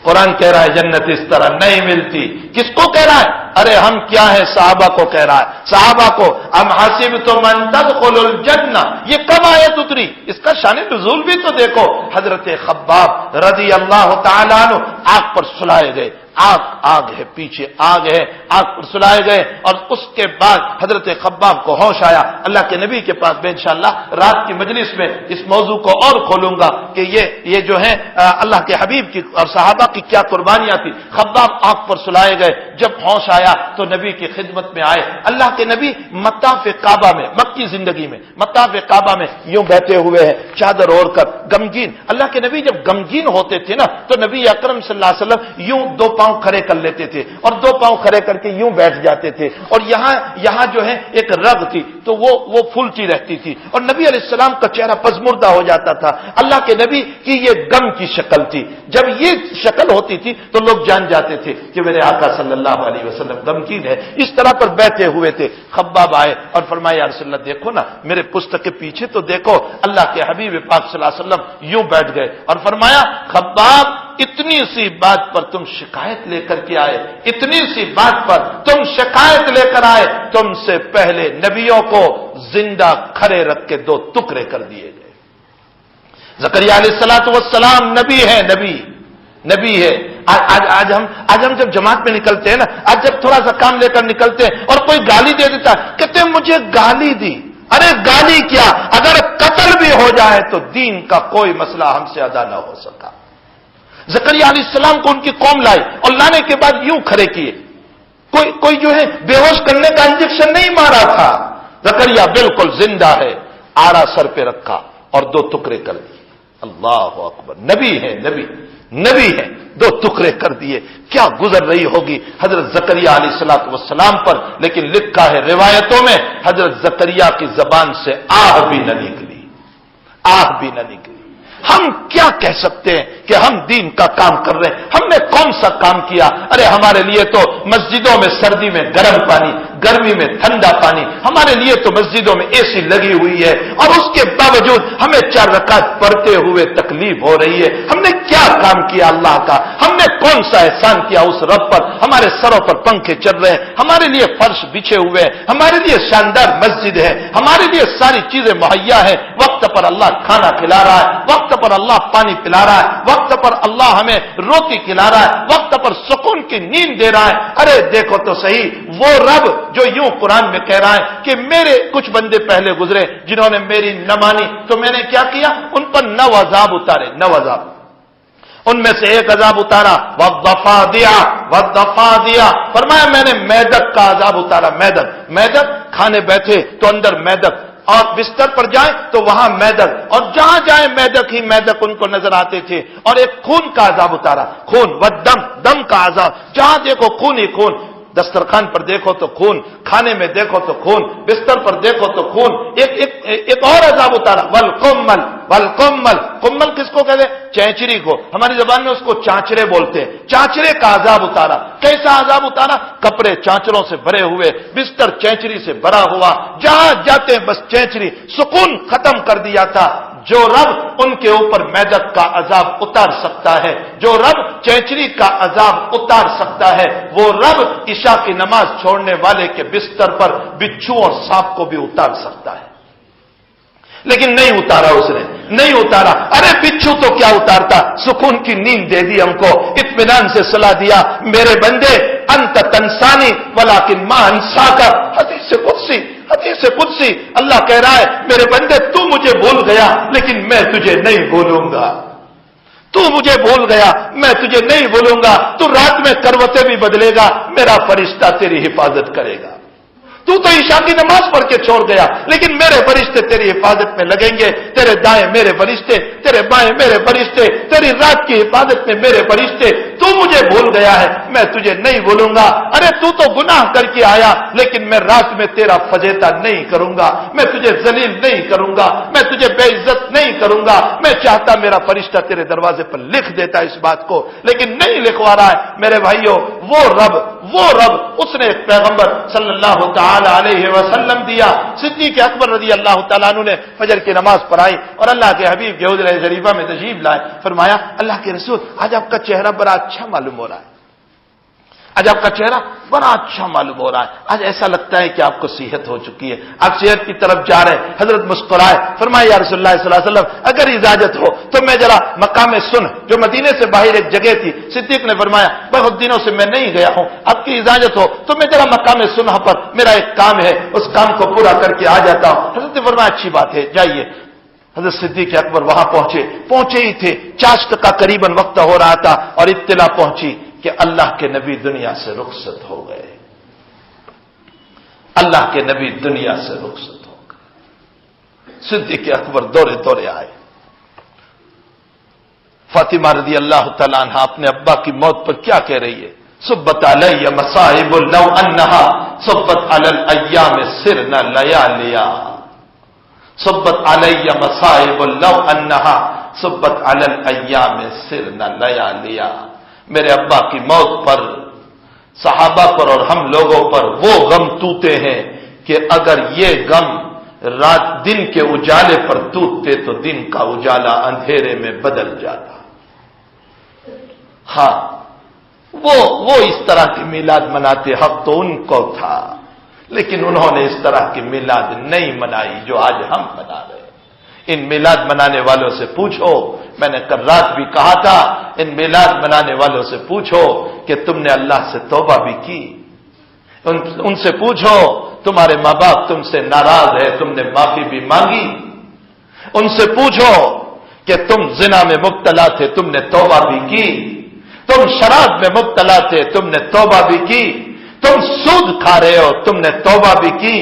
قرآن کہہ رہا ہے جنت اس طرح نہیں ملتی۔ کس کو کہہ رہا ہے؟ ارے ہم کیا ہے، صحابہ کو کہہ رہا ہے، صحابہ کو۔ ام حسبتم ان تدخلوا الجنہ، یہ کب آیت اتری؟ اس کا شان نزول بھی تو دیکھو۔ حضرت خباب رضی اللہ تعالیٰ عنہ آگ پر سلائے گئے، آگ ہے، پیچھے آگ ہے، آگ پر سلائے گئے اور اس کے بعد حضرت خباب کو ہوش آیا۔ اللہ کے نبی کے پاس میں انشاءاللہ رات کی مجلس میں اس موضوع کو اور کھولوں گا کہ یہ جو ہے اللہ کے حبیب کی اور صحابہ کی کیا قربانیاں تھی۔ خباب آگ پر سلائے گئے، جب ہوش آیا تو نبی کی خدمت میں آئے۔ اللہ کے نبی مطاف کعبہ میں، مکی زندگی میں مطاف کعبہ میں یوں بیٹھے ہوئے ہیں، چادر اوڑھ کر، غمگین۔ اللہ کے نبی جب غمگین ہوتے تھے نا تو نبی اکرم صلی اللہ علیہ وسلم یوں دو پاؤں کھڑے کر لیتے تھے اور دو پاؤں کھڑے کر کے یوں بیٹھ جاتے تھے، اور یہاں جو ہے ایک رگ تھی تو وہ پھولتی رہتی تھی اور نبی علیہ السلام کا چہرہ پزمردہ ہو جاتا تھا۔ اللہ کے نبی کی یہ غم کی شکل تھی۔ جب یہ شکل ہوتی تھی تو لوگ جان جاتے تھے کہ میرے آقا صلی اللہ علیہ وسلم غمگین ہے۔ اس طرح پر بیٹھے ہوئے تھے۔ خباب آئے اور فرمایا یا رسول اللہ دیکھو نا میرے پستک کے پیچھے تو دیکھو۔ اللہ کے حبیب پاک صلی اللہ علیہ وسلم یوں بیٹھ گئے اور فرمایا خباب اتنی سی بات پر تم شکایت لے کر کے آئے، اتنی سی بات پر تم شکایت لے کر آئے، تم سے پہلے نبیوں کو زندہ کھڑے رکھ کے دو ٹکڑے کر دیے گئے۔ زکریا علیہ الصلوۃ والسلام نبی ہے، نبی ہے۔ آج ہم جب جماعت میں نکلتے ہیں نا، آج جب تھوڑا سا کام لے کر نکلتے ہیں اور کوئی گالی دے دیتا ہے، کہتے ہیں مجھے گالی دی۔ ارے گالی کیا، اگر قتل بھی ہو جائے تو دین کا کوئی مسئلہ ہم سے ادا نہ ہو سکا۔ زکریا علیہ السلام کو ان کی قوم لائی اور لانے کے بعد یوں کھڑے کیے، کوئی جو ہے بے ہوش کرنے کا انجیکشن نہیں مارا تھا۔ زکریا بالکل زندہ ہے، آڑا سر پہ رکھا اور دو ٹکڑے کر دیے۔ اللہ اکبر، نبی ہے، نبی ہے، دو ٹکڑے کر دیے۔ کیا گزر رہی ہوگی حضرت زکریا علیہ الصلوۃ والسلام پر، لیکن لکھا ہے روایتوں میں حضرت زکریا کی زبان سے آہ بھی نہ نکلی۔ ہم کیا کہہ سکتے ہیں کہ ہم دین کا کام کر رہے ہیں؟ ہم نے کون سا کام کیا؟ ارے ہمارے لیے تو مسجدوں میں سردی میں گرم پانی، گرمی میں ٹھنڈا پانی، ہمارے لیے تو مسجدوں میں اے سی لگی ہوئی ہے اور اس کے باوجود ہمیں 4 رکعت پڑھتے ہوئے تکلیف ہو رہی ہے۔ ہم نے کیا کام کیا اللہ کا؟ ہم نے کون سا احسان کیا اس رب پر؟ ہمارے سروں پر پنکھے چل رہے ہیں، ہمارے لیے فرش بچھے ہوئے ہیں، ہمارے لیے شاندار مسجد ہے، ہمارے لیے ساری چیزیں مہیا ہیں، وقت پر اللہ کھانا کھلا رہا ہے، وقت پر اللہ پانی پلا رہا ہے، وقت پر اللہ ہمیں روٹی کھلا رہا ہے، وقت پر سکون کی نیند دے رہا ہے۔ ارے دیکھو تو صحیح، وہ رب جو یوں قرآن میں کہہ رہا ہے کہ میرے کچھ بندے پہلے گزرے جنہوں نے میری نہ مانی تو میں نے کیا کیا، ان پر 9 عذاب اتارے، 9 عذاب۔ ان میں سے ایک عذاب اتارا وَالضَّفَادِعَ دیا، فرمایا میں نے میدک کا عذاب اتارا۔ میدک کھانے بیٹھے تو اندر میدک، اور بستر پر جائیں تو وہاں میدک، اور جہاں جائیں میدک ہی میدک ان کو نظر آتے تھے۔ اور ایک خون کا عذاب اتارا، خون والدم، دم کا عذاب، جہاں دیکھو خون ہی خون، دسترخوان پر دیکھو تو خون، کھانے میں دیکھو تو خون، بستر پر دیکھو تو خون۔ ایک اور عذاب اتارا والقمل، قمل کس کو کہتے ہیں؟ چینچری کو، ہماری زبان میں اس کو چانچرے بولتے ہیں۔ چانچرے کا عذاب اتارا۔ کیسا عذاب اتارا؟ کپڑے چانچروں سے بھرے ہوئے، بستر چینچری سے بھرا ہوا، جہاں جاتے بس چینچری، سکون ختم کر دیا تھا۔ جو رب ان کے اوپر میدک کا عذاب اتار سکتا ہے، جو رب چینچری کا عذاب اتار سکتا ہے، وہ رب عشاء کی نماز چھوڑنے والے کے بستر پر بچھو اور سانپ کو بھی اتار سکتا ہے، لیکن نہیں اتارا اس نے، نہیں اتارا۔ ارے بچھو تو کیا اتارتا، سکون کی نیند دے دی ہم کو، اطمینان سے سلا دیا، میرے بندے انت تنسانی ولیکن ما انساکا، حدیث قدسی اللہ کہہ رہا ہے میرے بندے تو مجھے بھول گیا لیکن میں تجھے نہیں بھولوں گا، تو مجھے بھول گیا میں تجھے نہیں بھولوں گا، تو رات میں کروٹیں بھی بدلے گا میرا فرشتہ تیری حفاظت کرے گا، تو عشاء کی نماز پڑھ کے چھوڑ گیا لیکن میرے فرشتے تیری حفاظت میں لگیں گے، تیرے دائیں میرے فرشتے، تیرے بائیں میرے فرشتے، تیری رات کی حفاظت میں میرے فرشتے، تو مجھے بھول گیا ہے میں تجھے نہیں بھولوں گا۔ ارے تو گناہ کر کے آیا لیکن میں رات میں تیرا فجیتا نہیں کروں گا، میں تجھے ذلیل نہیں کروں گا، میں تجھے بے عزت نہیں کروں گا۔ میں چاہتا میرا فرشتہ تیرے دروازے پر لکھ دیتا اس بات کو، لیکن نہیں لکھوا رہا ہے۔ میرے بھائیوں، وہ رب اس نے ایک پیغمبر صلی اللہ تعالی علیہ وسلم دیا۔ صدیق اکبر رضی اللہ تعالیٰ عنہ نے فجر کی نماز پڑھائی اور اللہ کے حبیب کے حجرہ شریفہ میں تشریف لائے، فرمایا اللہ کے رسول آج آپ کا چہرہ بڑا اچھا معلوم ہو رہا ہے، آج آپ کا چہرہ بڑا اچھا معلوم ہو رہا ہے، آج ایسا لگتا ہے کہ آپ کو صحت ہو چکی ہے، آپ صحت کی طرف جا رہے ہیں۔ حضرت مسکرائے، فرمایا یا رسول اللہ صلی اللہ علیہ وسلم اگر اجازت ہو تو میں ذرا مقام سن جو مدینے سے باہر ایک جگہ تھی۔ صدیق نے فرمایا بہت دنوں سے میں نہیں گیا ہوں، آپ کی اجازت ہو تو میں ذرا مقام سنہ پر میرا ایک کام ہے، اس کام کو پورا کر کے آ جاتا ہوں۔ حضرت نے فرمایا اچھی بات ہے جائیے۔ حضرت صدیق اکبر وہاں پہنچے ہی تھے، چاشت کا قریباً وقت ہو رہا تھا اور اطلاع پہنچی کہ اللہ کے نبی دنیا سے رخصت ہو گئے، اللہ کے نبی دنیا سے رخصت ہو گئے۔ صدیق اکبر دورے آئے، فاطمہ رضی اللہ تعالیٰ عنہ اپنے ابا کی موت پر کیا کہہ رہی ہے؟ صبت علی مصائب لو انہا صبت علی الایام سرنا لیالیا، صبت علی مصائب لو انہا صبت علی الایام سرنا لیالیا۔ میرے ابا کی موت پر، صحابہ پر اور ہم لوگوں پر وہ غم ٹوٹے ہیں کہ اگر یہ غم رات دن کے اجالے پر ٹوٹتے تو دن کا اجالا اندھیرے میں بدل جاتا۔ ہاں وہ اس طرح کی میلاد مناتے، حق تو ان کو تھا لیکن انہوں نے اس طرح کی میلاد نہیں منائی جو آج ہم منا رہے ہیں۔ ان میلاد منانے والوں سے پوچھو، میں نے کل رات بھی کہا تھا، ان میلاد منانے والوں سے پوچھو کہ تم نے اللہ سے توبہ بھی کی، ان سے پوچھو تمہارے ماں باپ تم سے ناراض ہے تم نے معافی بھی مانگی، ان سے پوچھو کہ تم زنا میں مبتلا تھے تم نے توبہ بھی کی، تم شراب میں مبتلا تھے تم نے توبہ بھی کی، تم سود کھا رہے ہو تم نے توبہ بھی کی۔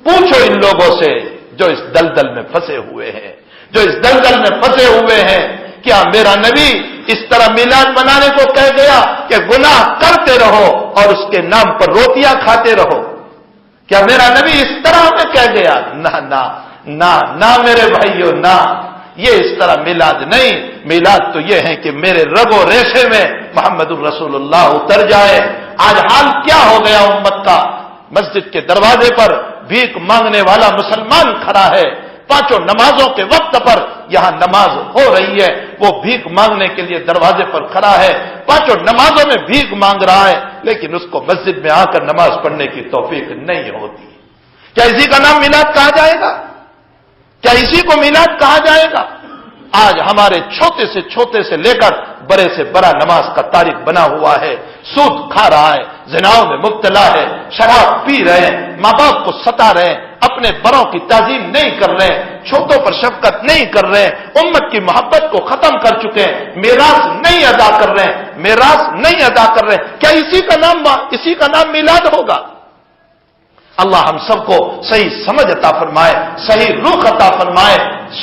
پوچھو ان لوگوں سے جو اس دلدل میں پھنسے ہوئے ہیں، جو اس دلدل میں پھنسے ہوئے ہیں، کیا میرا نبی اس طرح میلاد منانے کو کہہ گیا کہ گناہ کرتے رہو اور اس کے نام پر روٹیاں کھاتے رہو؟ کیا میرا نبی اس طرح میں کہہ گیا؟ نہ میرے بھائیو، نہ، یہ اس طرح میلاد نہیں۔ میلاد تو یہ ہے کہ میرے رگ و ریشے میں محمد الرسول اللہ اتر جائے۔ آج حال کیا ہو گیا امت کا؟ مسجد کے دروازے پر بھیک مانگنے والا مسلمان کھڑا ہے، پانچوں نمازوں کے وقت پر یہاں نماز ہو رہی ہے، وہ بھیک مانگنے کے لیے دروازے پر کھڑا ہے، پانچوں نمازوں میں بھیک مانگ رہا ہے لیکن اس کو مسجد میں آ کر نماز پڑھنے کی توفیق نہیں ہوتی۔ کیا اسی کا نام میلاد کہا جائے گا؟ کیا اسی کو میلاد کہا جائے گا؟ آج ہمارے چھوٹے سے لے کر بڑے سے بڑا نماز کا تارک بنا ہوا ہے، سود کھا رہا ہے، زناؤں میں مبتلا ہے، شراب پی رہے ہیں، ماں باپ کو ستا رہے ہیں، اپنے بڑوں کی تعظیم نہیں کر رہے ہیں، چھوٹوں پر شفقت نہیں کر رہے ہیں، امت کی محبت کو ختم کر چکے ہیں، میراث نہیں ادا کر رہے ہیں، میراث نہیں ادا کر رہے ہیں، کیا اسی کا نام میلاد ہوگا؟ اللہ ہم سب کو صحیح سمجھ عطا فرمائے، صحیح رخ عطا فرمائے۔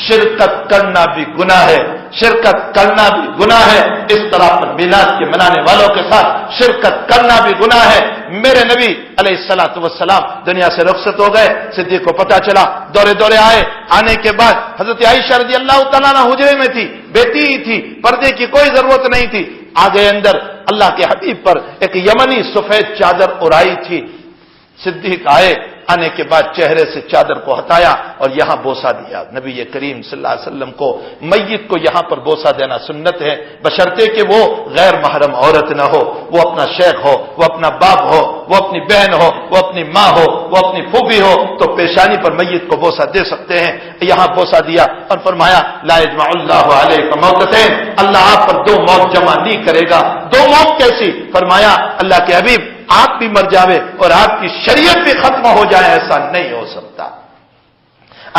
شرکت کرنا بھی گناہ ہے، شرکت کرنا بھی گناہ ہے، اس طرح پر میلاد کے منانے والوں کے ساتھ شرکت کرنا بھی گناہ ہے۔ میرے نبی علیہ الصلوۃ والسلام دنیا سے رخصت ہو گئے، صدیق کو پتا چلا، دورے آئے، آنے کے بعد حضرت عائشہ رضی اللہ تعالیٰ عنہا حجرے میں تھی، بیٹی ہی تھی، پردے کی کوئی ضرورت نہیں تھی، آگے اندر اللہ کے حبیب پر ایک یمنی سفید چادر اڑائی تھی، صدیق آئے، آنے کے بعد چہرے سے چادر کو ہٹایا اور یہاں بوسہ دیا۔ نبی کریم صلی اللہ علیہ وسلم کو میت کو یہاں پر بوسہ دینا سنت ہے، بشرطے کہ وہ غیر محرم عورت نہ ہو، وہ اپنا شیخ ہو، وہ اپنا باپ ہو، وہ اپنی بہن ہو، وہ اپنی ماں ہو، وہ اپنی پھوپھی ہو، تو پیشانی پر میت کو بوسہ دے سکتے ہیں۔ یہاں بوسہ دیا اور فرمایا لا یجمع اللہ علیک موتتین، اللہ آپ پر دو موت جمع نہیں کرے گا۔ دو موت کیسی؟ فرمایا اللہ کے حبیب آپ بھی مر جاوے اور آپ کی شریعت بھی ختم ہو جائے، ایسا نہیں ہو سکتا۔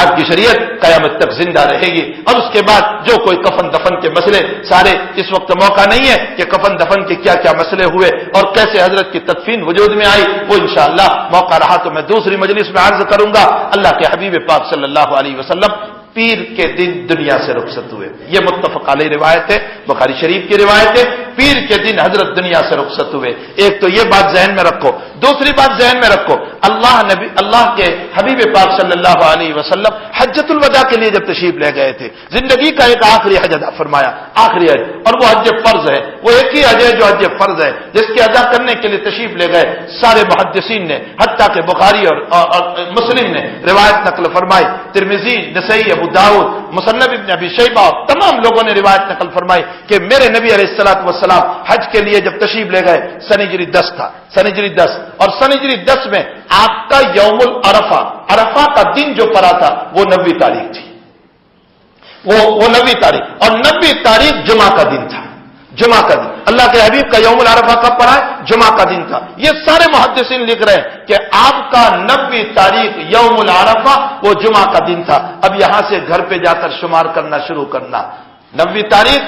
آپ کی شریعت قیامت تک زندہ رہے گی۔ اور اس کے بعد جو کوئی کفن دفن کے مسئلے، سارے اس وقت موقع نہیں ہے کہ کفن دفن کے کیا کیا مسئلے ہوئے اور کیسے حضرت کی تدفین وجود میں آئی، وہ انشاءاللہ موقع رہا تو میں دوسری مجلس میں عرض کروں گا۔ اللہ کے حبیب پاک صلی اللہ علیہ وسلم پیر کے دن دنیا سے رخصت ہوئے، یہ متفق علیہ روایت ہے، بخاری شریف کی روایت ہے، پیر کے دن حضرت دنیا سے رخصت ہوئے۔ ایک تو یہ بات ذہن میں رکھو، دوسری بات ذہن میں رکھو، اللہ کے حبیب پاک صلی اللہ علیہ وسلم حجۃ الوداع کے لیے جب تشریف لے گئے تھے، زندگی کا ایک آخری حج ادا فرمایا، آخری حج، اور وہ حج فرض ہے، وہ ایک ہی حج ہے جو حج فرض ہے، جس کے ادا کرنے کے لیے تشریف لے گئے۔ سارے محدثین نے، حتیٰ کہ بخاری اور مسلم نے روایت نقل فرمائی، ترمذی، نسائی، ابو داؤد، مصنف ابن ابی شیبہ، تمام لوگوں نے روایت نقل فرمائی کہ میرے نبی علیہ الصلوۃ والسلام حج کے لیے جب تشریف لے گئے، سنجری 10 تھا، سنجری 10، اور سنجری 10 میں آپ کا یوم العرفہ، عرفہ کا دن جو پڑا تھا وہ 90 تاریخ تھی، وہ 90 تاریخ، اور 90 تاریخ جمعہ کا دن تھا، جمعہ کا دن۔ اللہ کے حبیب کا یوم العرفہ کب پڑا ہے؟ جمعہ کا دن تھا۔ یہ سارے محدثین لکھ رہے ہیں کہ آپ کا 90 تاریخ یوم العرفہ وہ جمعہ کا دن تھا۔ اب یہاں سے گھر پہ جا کر شمار کرنا شروع کرنا، 90 تاریخ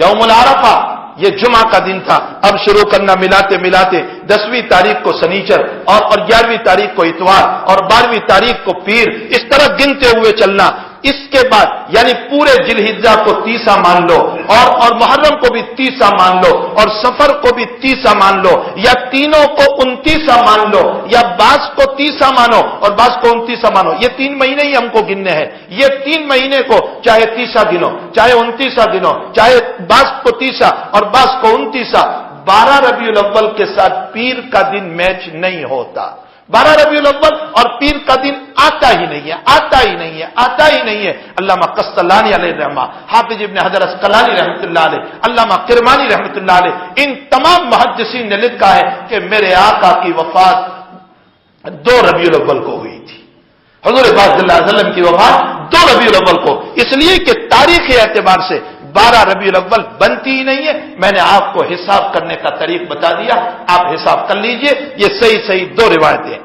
یوم العرفہ یہ جمعہ کا دن تھا، اب شروع کرنا ملاتے ملاتے 10ویں تاریخ کو سنیچر، اور 11ویں تاریخ کو اتوار، اور 12ویں تاریخ کو پیر، اس طرح گنتے ہوئے چلنا۔ اس کے بعد یعنی پورے ذی الحجہ کو 30 مان لو، اور محرم کو بھی 30 مان لو، اور سفر کو بھی 30 مان لو، یا تینوں کو 29 مان لو، یا بعض کو 30 مانو اور بعض کو 29 مانو۔ یہ 3 مہینے ہی ہم کو گننے ہیں، یہ 3 مہینے کو چاہے 30 گنو، چاہے 29 گنو، چاہے بعض کو 30 اور بعض کو 29۔ 12 ربیع الاول کے ساتھ پیر کا دن میچ نہیں ہوتا، 12 ربیع الاول اور پیر کا دن آتا ہی نہیں ہے، آتا ہی نہیں ہے، آتا ہی نہیں ہے۔ علامہ قسطلانی علیہ رحمہ، حافظ ابن حجر اسقلانی رحمۃ اللہ علیہ، علامہ کرمانی رحمۃ اللہ علیہ، ان تمام محدثین نے لکھا ہے کہ میرے آقا کی وفات 2 ربیع الاول کو ہوئی تھی، حضور پاک صلی اللہ علیہ وسلم کی وفات 2 ربیع الاول کو، اس لیے کہ تاریخی اعتبار سے 12 ربیع الاول بنتی ہی نہیں ہے۔ میں نے آپ کو حساب کرنے کا طریق بتا دیا، آپ حساب کر لیجئے۔ یہ صحیح 2 روایتیں،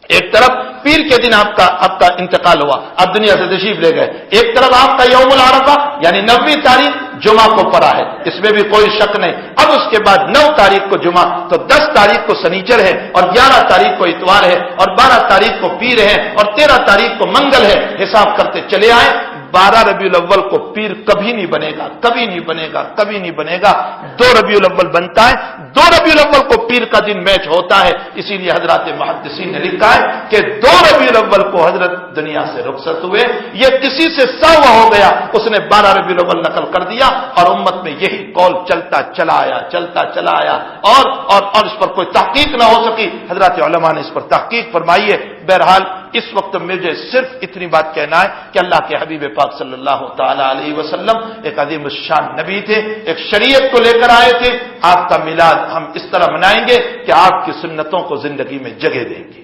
ایک طرف پیر کے دن آپ کا انتقال ہوا، آپ دنیا سے تشریف لے گئے، ایک طرف آپ کا یوم العرفہ یعنی 90 تاریخ جمعہ کو پڑا ہے، اس میں بھی کوئی شک نہیں۔ اب اس کے بعد 9 تاریخ کو جمعہ، تو 10 تاریخ کو سنیچر ہے، اور 11 تاریخ کو اتوار ہے، اور 12 تاریخ کو پیر ہے، اور 13 تاریخ کو منگل ہے۔ حساب کرتے چلے آئے، 12 ربیع الاول کو پیر کبھی نہیں بنے گا، کبھی نہیں بنے گا، کبھی نہیں بنے گا۔ 2 ربیع الاول بنتا ہے، 2 ربیع الاول کو پیر کا دن میچ ہوتا ہے۔ اسی لیے حضرات محدثین نے لکھا ہے کہ 2 ربیع الاول کو حضرت دنیا سے رخصت ہوئے۔ یہ کسی سے سوا ہو گیا، اس نے 12 ربیع الاول نقل کر دیا، اور امت میں یہی قول چلتا چلا آیا، اور اس پر کوئی تحقیق نہ ہو سکی۔ حضرات علماء نے اس پر تحقیق فرمائی ہے۔ بہرحال اس وقت مجھے صرف اتنی بات کہنا ہے کہ اللہ کے حبیب پاک صلی اللہ تعالی علیہ وسلم ایک عظیم الشان نبی تھے، ایک شریعت کو لے کر آئے تھے۔ آپ کا میلاد ہم اس طرح منائیں گے کہ آپ کی سنتوں کو زندگی میں جگہ دیں گے۔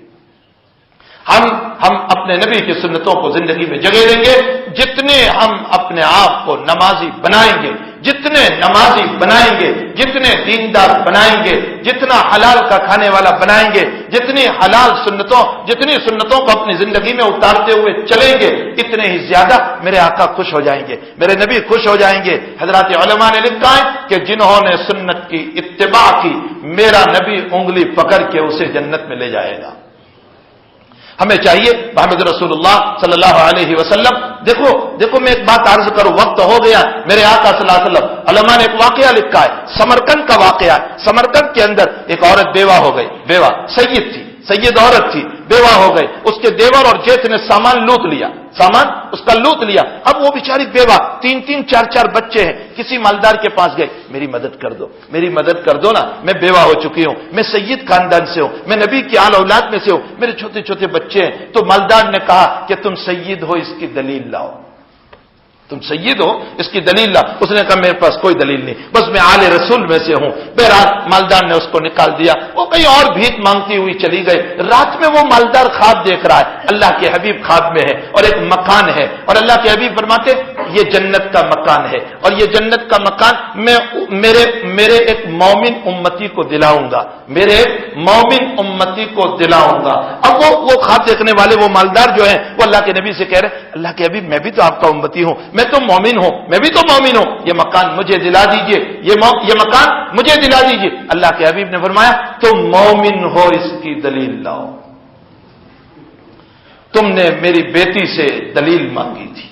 ہم اپنے نبی کی سنتوں کو زندگی میں جگہ دیں گے، جتنے ہم اپنے آپ کو نمازی بنائیں گے، جتنے نمازی بنائیں گے، جتنے دیندار بنائیں گے، جتنا حلال کا کھانے والا بنائیں گے، جتنی سنتوں کو اپنی زندگی میں اتارتے ہوئے چلیں گے، اتنے ہی زیادہ میرے آقا خوش ہو جائیں گے، میرے نبی خوش ہو جائیں گے۔ حضرات علماء نے لکھا ہے کہ جنہوں نے سنت کی اتباع کی، میرا نبی انگلی پکڑ کے اسے جنت میں لے جائے گا۔ ہمیں چاہیے محمد رسول اللہ صلی اللہ علیہ وسلم، دیکھو میں ایک بات عرض کروں، وقت ہو گیا۔ میرے آقا صلی اللہ علیہ وسلم، علماء نے ایک واقعہ لکھا ہے، سمرقند کا واقعہ ہے۔ سمرقند کے اندر ایک عورت بیوہ ہو گئی، بیوہ سید عورت تھی، بیوہ ہو گئی۔ اس کے دیور اور جیت نے سامان اس کا لوٹ لیا۔ اب وہ بیچاری بیوہ، 3 4 بچے ہیں، کسی مالدار کے پاس گئے، میری مدد کر دو نا، میں بیوہ ہو چکی ہوں، میں سید خاندان سے ہوں، میں نبی کی آل اولاد میں سے ہوں، میرے چھوٹے چھوٹے بچے ہیں۔ تو مالدار نے کہا کہ تم سید ہو، اس کی دلیل لاؤ، تم سید ہو، اس کی دلیل لا۔ اس نے کہا میرے پاس کوئی دلیل نہیں، بس میں آل رسول میں سے ہوں۔ بہرحال مالدار نے اس کو نکال دیا، وہ کہیں اور بھیک مانگتی ہوئی چلی گئی۔ رات میں وہ مالدار خواب دیکھ رہا ہے، اللہ کے حبیب خواب میں ہے، اور ایک مکان ہے، اور اللہ کے حبیب فرماتے یہ جنت کا مکان ہے، اور یہ جنت کا مکان میں میرے ایک مومن امتی کو دلاؤں گا، میرے ایک مومن امتی کو دلاؤں گا۔ اب وہ خواب دیکھنے والے وہ مالدار جو ہیں، وہ اللہ کے نبی سے کہہ رہے اللہ کے حبیب میں بھی تو آپ کا امتی ہوں، میں تو مومن ہوں، میں بھی تو مومن ہوں، یہ مکان مجھے دلا دیجئے، یہ مکان مجھے دلا دیجئے۔ اللہ کے حبیب نے فرمایا تم مومن ہو، اس کی دلیل لاؤ، تم نے میری بیٹی سے دلیل مانگی تھی،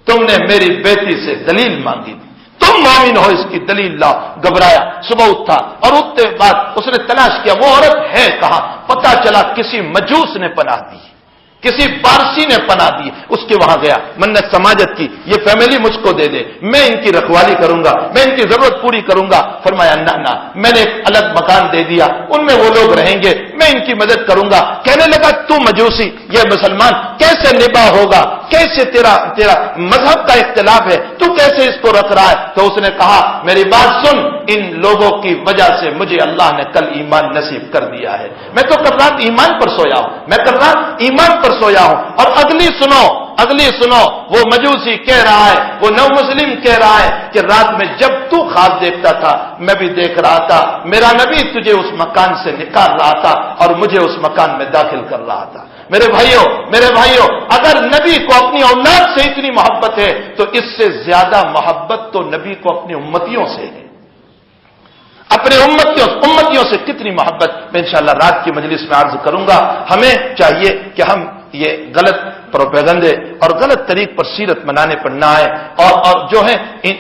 تم نے میری بیٹی سے دلیل مانگی تھی، تم مومن ہو، اس کی دلیل لاؤ۔ گھبرایا، صبح اٹھا، اور اٹھتے بعد اس نے تلاش کیا وہ عورت ہے کہاں، پتا چلا کسی مجوس نے پناہ دی، کسی پارسی نے پناہ دی، اس کے وہاں گیا، منت سماجت کی، یہ فیملی مجھ کو دے دے، میں ان کی رکھوالی کروں گا، میں ان کی ضرورت پوری کروں گا۔ فرمایا نہ، میں نے ایک الگ مکان دے دیا، ان میں وہ لوگ رہیں گے، میں ان کی مدد کروں گا۔ کہنے لگا تو مجوسی، یہ مسلمان، کیسے نباہ ہوگا، کیسے تیرا مذہب کا اختلاف ہے، تو کیسے اس کو رکھ رہا ہے؟ تو اس نے کہا میری بات سن، ان لوگوں کی وجہ سے مجھے اللہ نے کل ایمان نصیب کر دیا ہے، میں تو کل رات ایمان پر سویا ہوں، سویا ہوں۔ اور اگلی سنو، وہ مجوسی کہہ رہا ہے، وہ نو مسلم کہہ رہا ہے کہ رات میں جب تو خواب دیکھتا تھا میں بھی دیکھ رہا تھا، میرا نبی تجھے اس مکان سے نکال رہا تھا اور مجھے اس مکان میں داخل کر رہا تھا۔ میرے بھائیوں، اگر نبی کو اپنی اولاد سے اتنی محبت ہے تو اس سے زیادہ محبت تو نبی کو اپنی امتیوں سے ہے، اپنے امتیوں سے کتنی محبت، میں انشاءاللہ رات کی مجلس میں عرض کروں گا۔ ہمیں چاہیے کہ ہم یہ غلط پروپیگنڈے اور غلط طریق پر سیرت منانے پر نہ آئے، اور جو ہے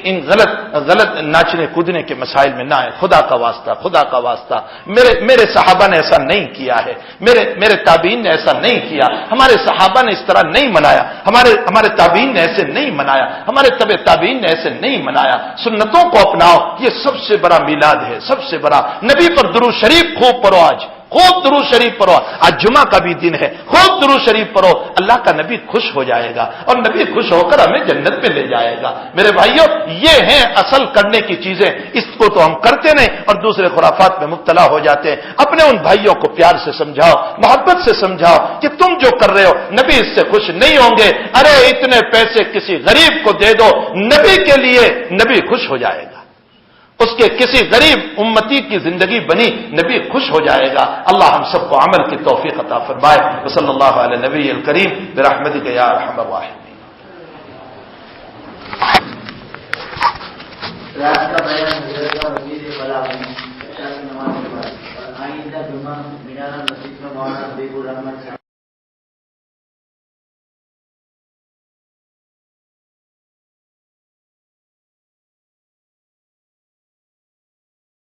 ان غلط ناچنے کودنے کے مسائل میں نہ آئے۔ خدا کا واسطہ میرے صحابہ نے ایسا نہیں کیا ہے، میرے تابعین نے ایسا نہیں کیا، ہمارے صحابہ نے اس طرح نہیں منایا، ہمارے تابعین نے ایسے نہیں منایا، ہمارے تابعین نے ایسے نہیں منایا۔ سنتوں کو اپناؤ، یہ سب سے بڑا میلاد ہے، سب سے بڑا۔ نبی پر درود شریف خوب پڑھو، خوب درود شریف پڑھو، آج جمعہ کا بھی دن ہے، خوب درود شریف پڑھو، اللہ کا نبی خوش ہو جائے گا، اور نبی خوش ہو کر ہمیں جنت میں لے جائے گا۔ میرے بھائیوں، یہ ہیں اصل کرنے کی چیزیں، اس کو تو ہم کرتے نہیں اور دوسرے خرافات میں مبتلا ہو جاتے ہیں۔ اپنے ان بھائیوں کو پیار سے سمجھاؤ، محبت سے سمجھاؤ کہ تم جو کر رہے ہو نبی اس سے خوش نہیں ہوں گے، ارے اتنے پیسے کسی غریب کو دے دو، نبی کے لیے نبی خوش ہو جائے گا، اس کے کسی غریب امتی کی زندگی بنی، نبی خوش ہو جائے گا۔ اللہ ہم سب کو عمل کی توفیق عطا فرمائے۔ صلی اللہ علیہ نبی الکریم برحمتک یا ارحم الراحمین۔ رات کا بیان حضرت کا وزیر بلاغ عشاء کی نماز کے بعد، اور آئندہ جمعہ مینار مسجد میں مولانا حبیب الرحمن